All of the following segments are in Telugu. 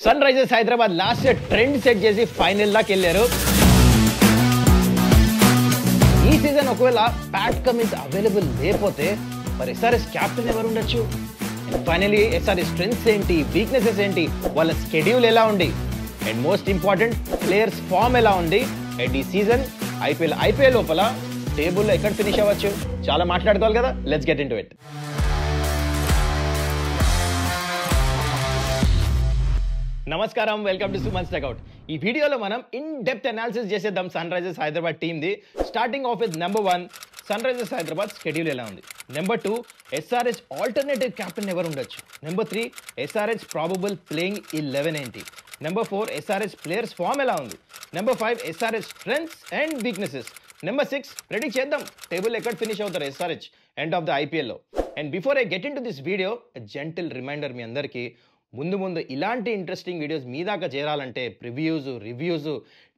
Sun Risers Hyderabad last year trend set చేసి ఫైనల్ దాకా వెళ్ళారు. ఈ సీజన్ ఒకవేళ ప్యాట్ కమిన్స్ అవైలబుల్ లేకపోతే మరి ఎస్ఆర్ఎస్ క్యాప్టెన్ ఎవరు ఉండొచ్చు? ఫైనలీ ఎస్ఆర్ఎస్ స్ట్రెంగ్స్ ఏంటి, వీక్నెసెస్ ఏంటి, వాళ్ళ స్కెడ్యూల్ ఎలా ఉంది, and most important players form ఎలా ఉంది, అండ్ ఈ సీజన్ ఐపీఎల్ లోపల టేబుల్లో ఎక్కడ ఫినిష్ అవ్వచ్చు, చాలా మాట్లాడుకోవాలి కదా. Let's get into it. నమస్కారం, వెల్కమ్ టు సుమన్స్ టెక్అవుట్. ఈ వీడియోలో మనం ఇన్ డెప్త్ అనాలిసిస్ చేసేద్దాం సన్ రైజర్స్ హైదరాబాద్ టీమ్ది. Starting off with number 1 sun Risers Hyderabad schedule ఎలా ఉంది. నెంబర్ 2 ఎస్ఆర్హెచ్ ఆల్టర్నేటివ్ కెప్టెన్ ఎవరు ఉండొచ్చు. నెంబర్ 3 ఎస్ఆర్హెచ్ ప్రాబబుల్ ప్లేయింగ్ 11 ఏంటి. నెంబర్ 4 ఎస్ఆర్హెచ్ ప్లేయర్స్ ఫామ్ ఎలా ఉంది. Number 5 SRH strengths and weaknesses. Number 6 predict చేద్దాం టేబుల్ ఎక్కడ ఫినిష్ అవుతారు ఎస్ఆర్హెచ్ ఎండ్ ఆఫ్ ద ఐపీఎల్లో. And before I get into this video gentle reminder మీ అందరికీ, ముందు ఇలాంటి ఇంట్రెస్టింగ్ వీడియోస్ మీ దాకా చేరాలంటే రివ్యూస్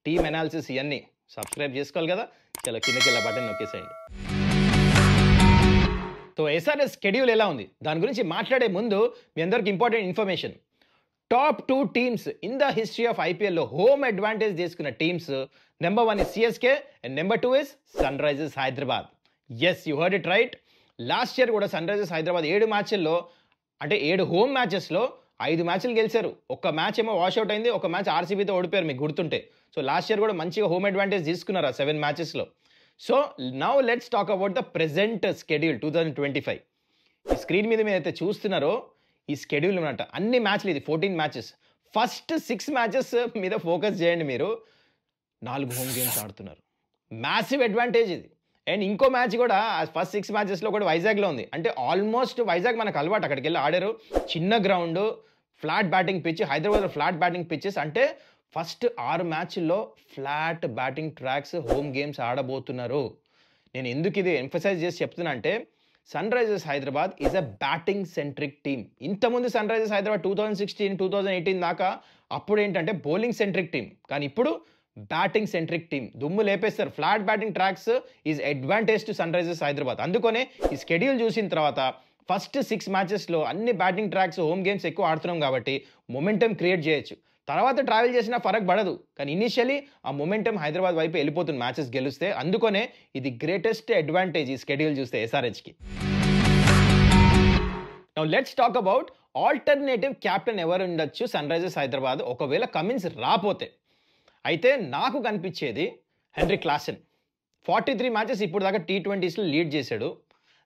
టీమ్ అనాలిసిస్ ఇవన్నీ సబ్స్క్రైబ్ చేసుకోవాలి కదా. చలో కిందకి బటన్ నొక్కేసేయండి. సో ఎస్ఆర్ఎస్ స్కెడ్యూల్ ఎలా ఉంది దాని గురించి మాట్లాడే ముందు మీ అందరికి important information. Top 2 teams in the history of ఐపీఎల్లో హోమ్ అడ్వాంటేజ్ తీసుకున్న teams, number 1 is CSK and number 2 is sun Risers Hyderabad. Yes, you heard it right. Last year కూడా సన్ రైజర్స్ హైదరాబాద్ 7 మ్యాచ్ల్లో, అంటే 7 హోమ్ మ్యాచెస్లో 5 మ్యాచ్లు గెలిచారు. ఒక్క మ్యాచ్ ఏమో వాష్అవుట్ అయింది, ఒక మ్యాచ్ ఆర్సీబీతో ఓడిపోయారు మీకు గుర్తుంటే. సో లాస్ట్ ఇయర్ కూడా మంచిగా హోమ్ అడ్వాంటేజ్ తీసుకున్నారు ఆ 7 మ్యాచెస్లో. So now let's talk about the present schedule 2025. ఈ స్క్రీన్ మీద మీరు అయితే చూస్తున్నారో ఈ స్కెడ్యూల్ అనమాట. అన్ని మ్యాచ్లు, ఇది 14 మ్యాచెస్. ఫస్ట్ 6 మ్యాచెస్ మీద ఫోకస్ చేయండి. మీరు 4 హోమ్ గేమ్స్ ఆడుతున్నారు, మ్యాసివ్ అడ్వాంటేజ్ ఇది. అండ్ ఇంకో మ్యాచ్ కూడా ఫస్ట్ 6 మ్యాచెస్లో కూడా వైజాగ్లో ఉంది. అంటే ఆల్మోస్ట్ వైజాగ్ మనకు అలవాటు, అక్కడికి వెళ్ళి ఆడారు. చిన్న గ్రౌండ్, ఫ్లాట్ బ్యాటింగ్ పిచ్. హైదరాబాద్లో ఫ్లాట్ బ్యాటింగ్ పిచ్చెస్, అంటే ఫస్ట్ 6 మ్యాచ్ల్లో flat batting tracks home games ఆడబోతున్నారు. నేను ఎందుకు ఇది ఎంఫసైజ్ చేసి చెప్తున్నా అంటే, sun Risers Hyderabad is a batting centric team. ఇంతకుముందు సన్ రైజర్స్ హైదరాబాద్ 2016, 2018 దాకా అప్పుడు ఏంటంటే బౌలింగ్ సెంట్రిక్ టీమ్, కానీ ఇప్పుడు బ్యాటింగ్ సెంట్రిక్ టీమ్. దుమ్ము లేపేస్తారు. Flat batting tracks is advantage to sun Risers Hyderabad. అందుకనే ఈ స్కెడ్యూల్ చూసిన తర్వాత ఫస్ట్ 6 మ్యాచెస్లో అన్ని బ్యాటింగ్ ట్రాక్స్ హోమ్ గేమ్స్ ఎక్కువ ఆడుతున్నాం కాబట్టి మొమెంటం క్రియేట్ చేయొచ్చు. తర్వాత ట్రావెల్ చేసినా ఫరక్ పడదు, కానీ ఇనిషియలీ ఆ మొమెంటం హైదరాబాద్ వైపు వెళ్ళిపోతుంది మ్యాచెస్ గెలిస్తే. అందుకనే ఇది గ్రేటెస్ట్ అడ్వాంటేజ్ ఈ స్కెడ్యూల్ చూస్తే ఎస్ఆర్హెచ్కి. Now let's talk about alternative captain ఎవరు ఉండొచ్చు సన్ రైజర్స్ హైదరాబాద్ ఒకవేళ కమిన్స్ రాపోతే. అయితే నాకు కనిపించేది హెన్రీ క్లాసెన్. 43 మ్యాచెస్ ఇప్పుడు దాకా T20స్లో లీడ్ చేశాడు.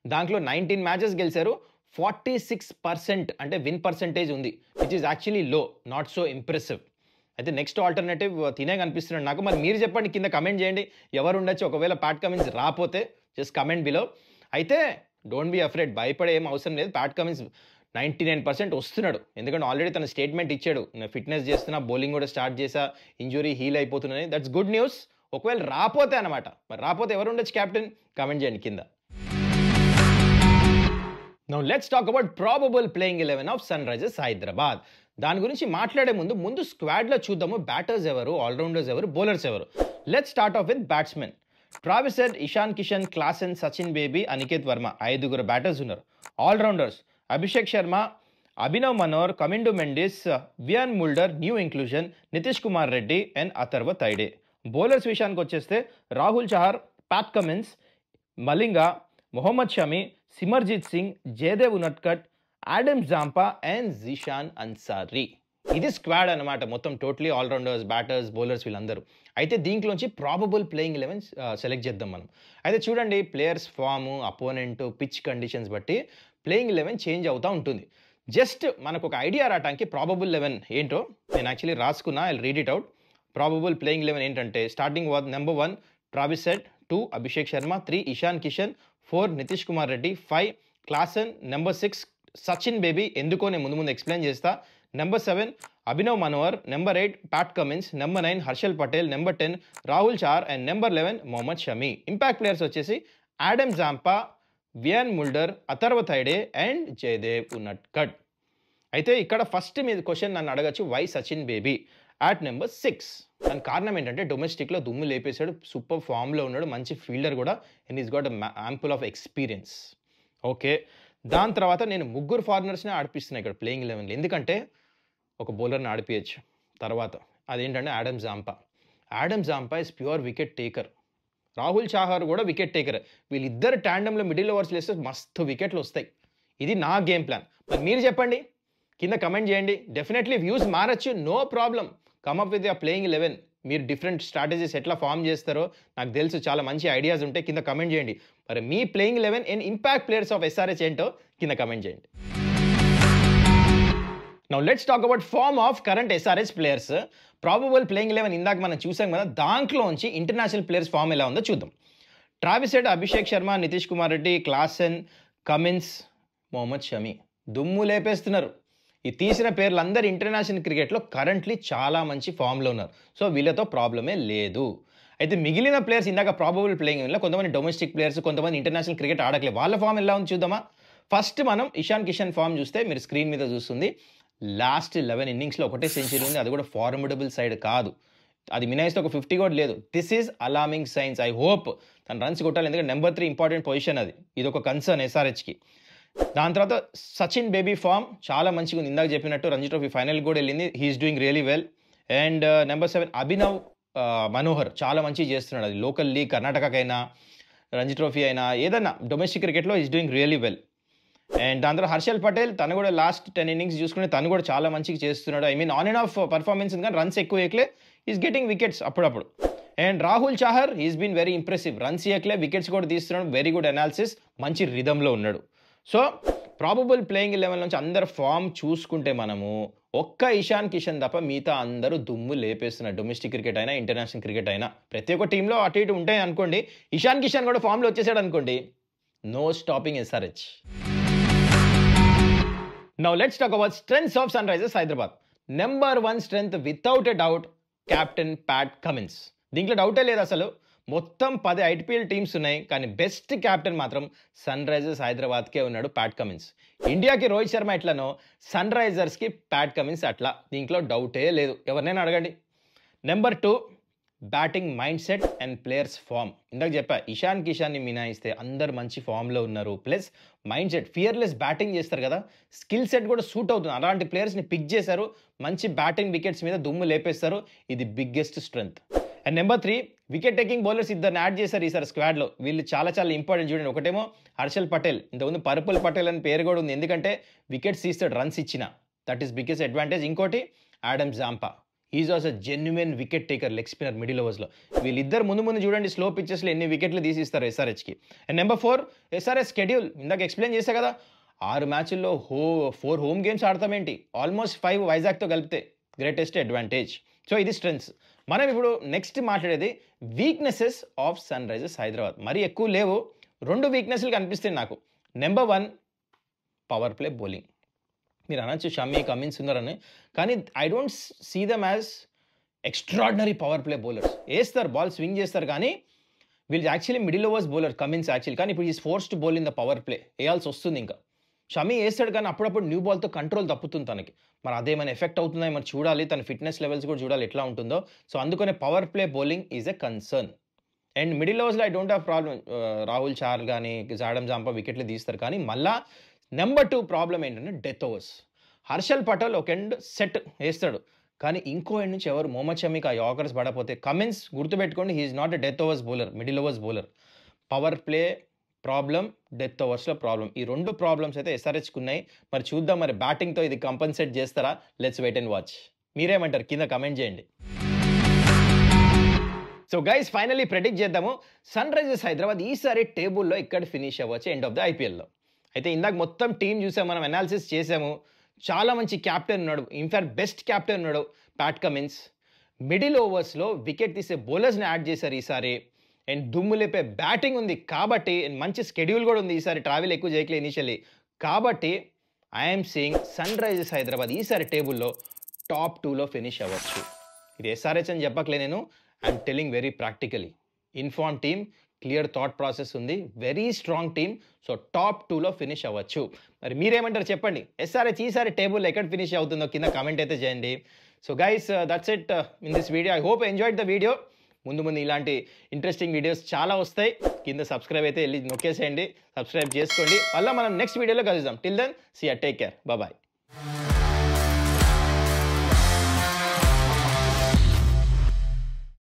దాంట్లో 19 మ్యాచెస్ గెలిచారు. 46% అంటే విన్ పర్సెంటేజ్ ఉంది, విచ్ ఈస్ యాక్చువల్లీ లో, నాట్ సో ఇంప్రెసివ్. అయితే నెక్స్ట్ ఆల్టర్నేటివ్ తినే కనిపిస్తున్నాడు నాకు. మరి మీరు చెప్పండి, కింద కమెంట్ చేయండి ఎవరు ఉండొచ్చు ఒకవేళ ప్యాట్ కమిన్స్ రాపోతే. Just comment below. అయితే డోంట్ బీ అఫ్రేడ్, భయపడే ఏం అవసరం లేదు. ప్యాట్ కమిన్స్ 99% వస్తున్నాడు, ఎందుకంటే ఆల్రెడీ తన స్టేట్మెంట్ ఇచ్చాడు, నేను ఫిట్నెస్ చేస్తున్నా, బౌలింగ్ కూడా స్టార్ట్ చేసా, ఇంజురీ హీల్ అయిపోతున్నాయి. That's good news. ఒకవేళ రాపోతే అనమాట. మరి రాపోతే ఎవరు ఉండొచ్చు క్యాప్టెన్, కామెంట్ చేయండి కింద. Now let's talk about probable playing 11 of sun Risers Hyderabad. దాని గురించి మాట్లాడే ముందు స్క్వాడ్లో చూద్దాము బ్యాటర్స్ ఎవరు, ఆల్రౌండర్స్ ఎవరు, బౌలర్స్ ఎవరు. Let's start off with batsmen. Travis Head, Ishan Kishan, Klaasen, Sachin Baby, Aniket Varma, 5 batters ఉన్నారు. Allrounders Abhishek Sharma, Abhinav Manohar, Kamindu Mendis, Wiaan Mulder new inclusion, Nitish Kumar Reddy and Atharva Taide. Bowlers విషయానికి వచ్చేస్తే Rahul Chahar, Pat Cummins, Malinga, Mohammed Shami, Simarjeet Singh, Jaydev Unadkat, Adam Zampa and Zeeshan Ansari. ఇది స్క్వాడ్ అనమాట మొత్తం. టోటలీ ఆల్రౌండర్స్, బ్యాటర్స్, బౌలర్స్ వీళ్ళందరూ. అయితే దీంట్లోంచి ప్రాబబుల్ ప్లేయింగ్ 11 సెలెక్ట్ చేద్దాం మనం. అయితే చూడండి, players form, opponent, pitch conditions బట్టి ప్లేయింగ్ 11 చేంజ్ అవుతూ ఉంటుంది. జస్ట్ మనకు ఒక ఐడియా రావడానికి ప్రాబబుల్ 11 ఏంటో నేను యాక్చువల్లీ రాసుకున్నా. I read it out. Probable playing 11 ఏంటంటే, starting number 1 Travis Head, 2 Abhishek Sharma, 3 Ishan Kishan, 4 Nitish Kumar Reddy, 5 Klaasen, number 6 Sachin Baby, ఎందుకో నేను ముందు ఎక్స్ప్లెయిన్ చేస్తా. Number 7 Abhinav Manohar, number 8 Pat Cummins, number 9 Harshal Patel, number 10 Rahul Chahar and number 11 Mohammed Shami. Impact players వచ్చేసి Adam Zampa, Wiaan Mulder, Atharva Taide and Jayadev Unadkat. అయితే ఇక్కడ ఫస్ట్ మీద క్వశ్చన్ నన్ను అడగచ్చు, why Sachin Baby at number 6? దాని కారణం ఏంటంటే డొమెస్టిక్లో దుమ్ము లేపేశాడు, సూపర్ ఫామ్లో ఉన్నాడు, మంచి ఫీల్డర్ కూడా, and is got ample of experience. Okay, దాని తర్వాత నేను 3 ఫారినర్స్నే ఆడిపిస్తున్నాను ఇక్కడ ప్లేయింగ్ 11లో. ఎందుకంటే ఒక బౌలర్‌ని ఆడిపియొచ్చు. తర్వాత అదేంటంటే Adam Zampa is pure wicket taker. Rahul Chahar కూడా వికెట్ టేకర్. వీళ్ళిద్దరు టాండెమ్‌లో మిడిల్ ఓవర్స్‌లో ఏస్తే మస్తు వికెట్‌లొస్తాయి. ఇది నా గేమ్ ప్లాన్. మరి మీరు చెప్పండి. కింద కమెంట్ చేయండి. డెఫినెట్‌లీ వ్యూస్ మారొచ్చు. No problem. Come up with your playing 11. మీరు డిఫరెంట్ స్ట్రాటజీస్ ఎట్లా ఫార్మ్ చేస్తారో నాకు తెలుసు. చాలా మంచి ఐడియాస్ ఉంటాయి. కింద కమెంట్ చేయండి. మరి మీ playing 11 and impact players of SRH ఏంటో కింద కమెంట్ చేయండి. Now let's talk about form of current SRH players. Probable playing 11 ఇందాక మనం చూసాం కదా, దాంట్లోంచి ఇంటర్నేషనల్ ప్లేయర్స్ ఫామ్ ఎలా ఉందో చూద్దాం. Travis Head, Abhishek Sharma, Nitish Kumar Reddy, Klaasen, Cummins, Mohammed Shami దుమ్ము లేపేస్తున్నారు. ఈ తీసిన పేర్లందరూ ఇంటర్నేషనల్ క్రికెట్లో కరెంట్లీ చాలా మంచి ఫామ్లో ఉన్నారు. సో వీళ్ళతో ప్రాబ్లమే లేదు. అయితే మిగిలిన ప్లేయర్స్ ఇందాక ప్రాబబుల్ ప్లేయింగ్ వల్ల కొంతమంది డొమెస్టిక్ ప్లేయర్స్, కొంతమంది ఇంటర్నేషనల్ క్రికెట్ ఆడట్లేదు. వాళ్ళ ఫామ్ ఎలా ఉంది చూద్దామా. ఫస్ట్ మనం ఇషాన్ కిషన్ ఫామ్ చూస్తే మీరు స్క్రీన్ మీద చూస్తుంది. లాస్ట్ 11 ఇన్నింగ్స్లో ఒకటే సెంచరీ ఉంది. అది కూడా ఫార్మిడబుల్ సైడ్ కాదు. అది మినహాయిస్తే ఒక 50 కూడా లేదు. This is alarming science. I hope తను రన్స్ కొట్టాలి. ఎందుకంటే నెంబర్ 3 ఇంపార్టెంట్ పొజిషన్ అది. ఇది ఒక కన్సర్న్ ఎస్ఆర్హెచ్కి. దాని తర్వాత సచిన్ బేబీ ఫామ్ చాలా మంచిగా ఉంది. ఇందాక చెప్పినట్టు రంజీ ట్రోఫీ ఫైనల్ కూడా వెళ్ళింది. He's doing really well. And number 7 Abhinav Manohar చాలా మంచిగా చేస్తున్నాడు. అది లోకల్ లీగ్ కర్ణాటకకైనా, రంజీ ట్రోఫీ అయినా, ఏదైనా డొమెస్టిక్ క్రికెట్లో is doing really well. And దాని తర్వాత హర్షల్ పటేల్, తను కూడా లాస్ట్ 10 ఇన్నింగ్స్ చూసుకుంటే తను కూడా చాలా మంచిగా చేస్తున్నాడు. I mean on and off performance ఉంది కానీ రన్స్ ఎక్కువ ఎక్కలే. ఈజ్ గెటింగ్ వికెట్స్ అప్పుడప్పుడు. And Rahul Chahar is been very impressive. Runs ఎక్కలే, వికెట్స్ కూడా తీస్తున్నాడు. వెరీ గుడ్ అనాలిసిస్, మంచి రిథంలో ఉన్నాడు. సో ప్రాబబుల్ ప్లేయింగ్ 11 నుంచి అందరు ఫామ్ చూసుకుంటే మనము ఒక్క ఇషాన్ కిషన్ తప్ప మిగతా అందరూ దుమ్ము లేపేస్తున్నారు. డొమెస్టిక్ క్రికెట్ అయినా, ఇంటర్నేషనల్ క్రికెట్ అయినా. ప్రతి ఒక్క టీంలో అటు ఇటు ఉంటాయి అనుకోండి. ఇషాన్ కిషన్ కూడా ఫామ్లో వచ్చేసాడు అనుకోండి, no stopping SRH. Now let's talk about strengths of sun Risers Hyderabad. Number 1 strength without a doubt captain Pat Cummins. దీంట్లో డౌటే లేదు అసలు. మొత్తం 10 ఐపీఎల్ టీమ్స్ ఉన్నాయి, కానీ బెస్ట్ క్యాప్టెన్ మాత్రం సన్ రైజర్స్ హైదరాబాద్కే ఉన్నాడు, ప్యాట్ కమిన్స్. ఇండియాకి రోహిత్ శర్మ ఎట్లనో సన్ రైజర్స్కి ప్యాట్ కమిన్స్ అట్లా. దీంట్లో డౌటే లేదు. ఎవరినైనా అడగండి. Number 2 batting mind set and players form. ఇందాక చెప్పా, ఇషాన్ కిషాన్ని మినాయిస్తే అందరు మంచి ఫామ్లో ఉన్నారు. Plus mind set, fearless batting చేస్తారు కదా, స్కిల్ సెట్ కూడా సూట్ అవుతుంది. అలాంటి ప్లేయర్స్ని పిక్ చేశారు. మంచి బ్యాటింగ్ వికెట్స్ మీద దుమ్ము లేపేస్తారు. ఇది biggest strength. And number 3 wicket taking bowlers ఇద్దరిని యాడ్ చేశారు ఈసారి స్క్వాడ్లో. వీళ్ళు చాలా చాలా ఇంపార్టెంట్. చూడండి, ఒకటేమో హర్షల్ పటేల్, ఇంతకుముందు పర్పుల్ పటేల్ అని పేరు కూడా ఉంది, ఎందుకంటే వికెట్స్ తీస్తాడు రన్స్ ఇచ్చిన. That is biggest advantage. ఇంకోటి Adam Zampa, is also genuine wicket taker, leg spinner middle ఓవర్స్లో. వీళ్ళిద్దరు ముందు చూడండి స్లో పిచ్చెస్లో ఎన్ని వికెట్లు తీసిస్తారు ఎస్ఆర్హెచ్కి. And number 4 SRH schedule. ఇందాక ఎక్స్ప్లెయిన్ చేశా కదా, 6 మ్యాచ్ల్లో 4 హోమ్ గేమ్స్ ఆడతామేంటి, ఆల్మోస్ట్ 5 వైజాగ్తో కలిపితే. Greatest advantage. సో ఇది స్ట్రెంగ్త్స్. మనం ఇప్పుడు నెక్స్ట్ మాట్లాడేది weaknesses of sun Risers Hyderabad. మరీ ఎక్కువ లేవు, 2 వీక్నెస్లు కనిపిస్తాయి నాకు. Number 1 power play bowling. మీరు అనొచ్చు షమి, కమిన్స్ ఉన్నారని, కానీ I don't see them as extraordinary power play bowlers. వేస్తారు, బాల్ స్వింగ్ చేస్తారు, కానీ వీళ్ళు actually middle overs bowler Cummins actually. కానీ ఇప్పుడు is forced bowl in the power play. వేయాల్సి వస్తుంది. ఇంకా షమి వేస్తాడు, కానీ అప్పుడప్పుడు న్యూ బాల్తో కంట్రోల్ తప్పుతుంది తనకి. మరి అదేమైనా ఎఫెక్ట్ అవుతుందో మరి చూడాలి. తన ఫిట్నెస్ లెవెల్స్ కూడా చూడాలి ఎట్లా ఉంటుందో. సో అందుకనే power play bowling is a concern. And middle ఓవర్స్లో I don't have problem. Rahul Chahar కానీ ఆడమ్ జాంపా వికెట్లు తీస్తారు, కానీ మళ్ళా నెంబర్ 2 ప్రాబ్లం ఏంటంటే డెత్ ఓవర్స్. హర్షల్ పటేల్ ఒక ఎండ్ సెట్ వేస్తాడు, కానీ ఇంకో ఎండ్ నుంచి ఎవరు మొహమ్మద్ షమీకి ఆ యార్కర్స్ పడకపోతే, కమిన్స్ గుర్తుపెట్టుకోండి, he is not a death overs bowler, middle overs bowler. Power play problem, death ఓవర్స్లో ప్రాబ్లం. ఈ 2 ప్రాబ్లమ్స్ అయితే ఎస్ఆర్హెచ్కి ఉన్నాయి. మరి చూద్దాం, మరి బ్యాటింగ్తో ఇది కంపన్సేట్ చేస్తారా? Let's wait and watch. మీరేమంటారు? కింద కమెంట్ చేయండి. సో గైస్, ఫైనల్లీ ప్రెడిక్ట్ చేద్దాము. సన్ రైజర్స్ హైదరాబాద్ ఈసారి టేబుల్లో ఇక్కడ ఫినిష్ అవ్వచ్చు ఎండ్ ఆఫ్ ద ఐపీఎల్లో. అయితే ఇందాక మొత్తం టీం చూసాము, మనం అనాలిసిస్ చేసాము. చాలా మంచి క్యాప్టెన్ ఉన్నాడు, ఇన్ఫాక్ట్ బెస్ట్ క్యాప్టెన్ ఉన్నాడు ప్యాట్ కమిన్స్. మిడిల్ ఓవర్స్లో వికెట్ తీసే బౌలర్స్ని యాడ్ చేశారు ఈసారి. అండ్ దుమ్ము లేపే బ్యాటింగ్ ఉంది కాబట్టి, మంచి స్కెడ్యూల్ కూడా ఉంది. ఈసారి ట్రావెల్ ఎక్కువ చేయట్లేదు ఇనిషియల్లీ కాబట్టి, I'm seeing sun Risers Hyderabad ఈసారి టేబుల్లో టాప్ 2లో ఫినిష్ అవ్వచ్చు. ఇది ఎస్ఆర్హెచ్ అని చెప్పట్లే నేను, I'm telling very practically. In form team, clear thought process ఉంది, very strong team. So top 2లో ఫినిష్ అవ్వచ్చు. మరి మీరేమంటారు చెప్పండి. ఎస్ఆర్హెచ్ ఈసారి టేబుల్లో ఎక్కడ ఫినిష్ అవుతుందో కింద కామెంట్ అయితే చేయండి. So guys, that's it in this video. I hope enjoyed the video. ముందు ఇలాంటి ఇంట్రెస్టింగ్ వీడియోస్ చాలా వస్తాయి. కింద సబ్స్క్రైబ్ అయితే వెళ్ళి నొక్కేసేయండి, సబ్స్క్రైబ్ చేసుకోండి. మళ్ళీ మనం నెక్స్ట్ వీడియోలో కలుద్దాం. Till then see you, take care, bye.